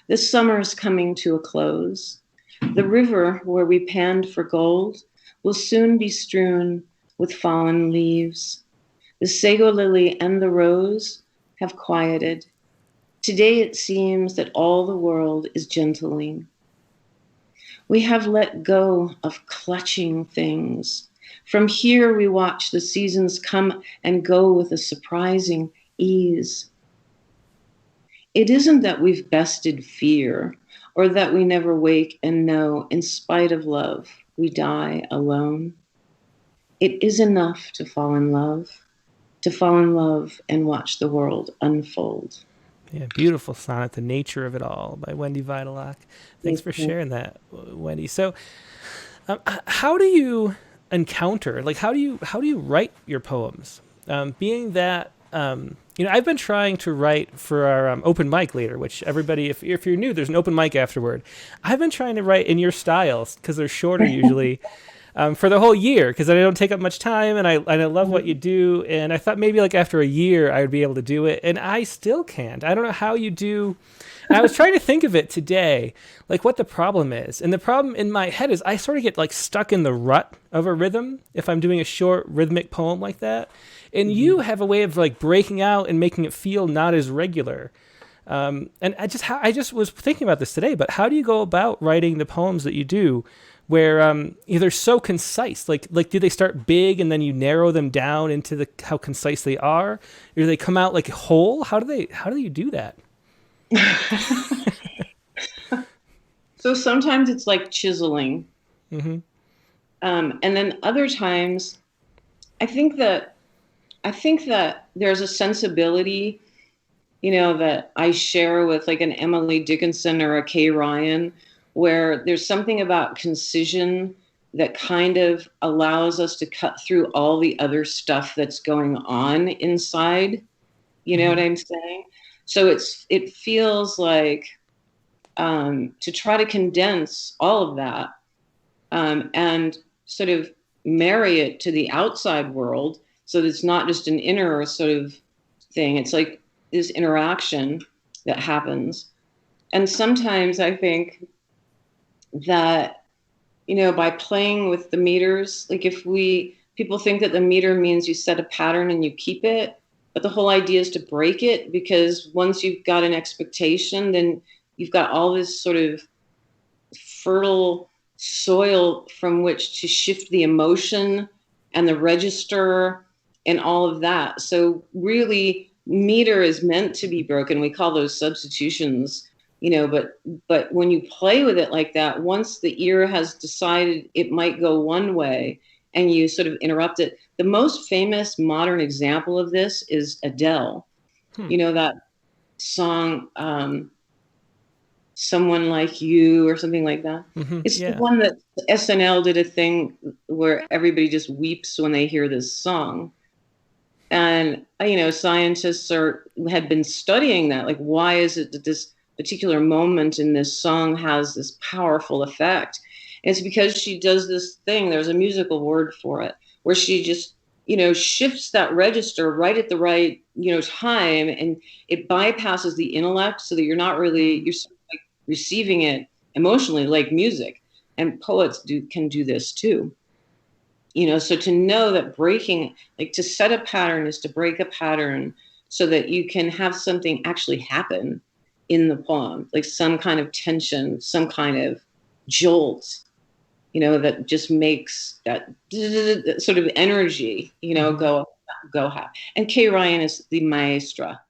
The summer's coming to a close. The river where we panned for gold will soon be strewn with fallen leaves. The sago lily and the rose have quieted. Today it seems that all the world is gentling. We have let go of clutching things. From here we watch the seasons come and go with a surprising ease. It isn't that we've bested fear or that we never wake and know, in spite of love, we die alone. It is enough to fall in love and watch the world unfold. Yeah, beautiful sonnet, The Nature of It All by Wendy Videlock. Thanks for sharing that, Wendy. So, how do you encounter, like, how do you write your poems? Being that, I've been trying to write for our open mic later, which everybody, if you're new, there's an open mic afterward. I've been trying to write in your styles because they're shorter usually. For the whole year, because I don't take up much time, and I love what you do. And I thought maybe like after a year I would be able to do it, and I still can't. I don't know how you do. And I was trying to think of it today, like what the problem is. And the problem in my head is I sort of get like stuck in the rut of a rhythm if I'm doing a short rhythmic poem like that. And you have a way of like breaking out and making it feel not as regular. And I just was thinking about this today. But how do you go about writing the poems that you do, where they're so concise? Like do they start big and then you narrow them down into how concise they are, or do they come out like whole? How do you do that? So sometimes it's like chiseling, and then other times, I think that there's a sensibility, that I share with like an Emily Dickinson or a Kay Ryan, where there's something about concision that kind of allows us to cut through all the other stuff that's going on inside. You know what I'm saying? So it feels like to try to condense all of that and sort of marry it to the outside world, so that it's not just an inner sort of thing. It's like this interaction that happens. And sometimes I think that, by playing with the meters, like people think that the meter means you set a pattern and you keep it, but the whole idea is to break it, because once you've got an expectation, then you've got all this sort of fertile soil from which to shift the emotion and the register and all of that. So really, meter is meant to be broken. We call those substitutions, but when you play with it like that, once the ear has decided it might go one way and you sort of interrupt it. The most famous modern example of this is Adele. That song, Someone Like You or something like that. It's the one that SNL did a thing where everybody just weeps when they hear this song. And, scientists had been studying that. Like, why is it that this particular moment in this song has this powerful effect? And it's because she does this thing, there's a musical word for it, where she just, shifts that register right at the right, time, and it bypasses the intellect, so that you're sort of like receiving it emotionally, like music. And poets can do this too. So to know that breaking, like to set a pattern is to break a pattern, so that you can have something actually happen in the poem, like some kind of tension, some kind of jolt, that just makes that sort of energy, go happen. And Kay Ryan is the maestra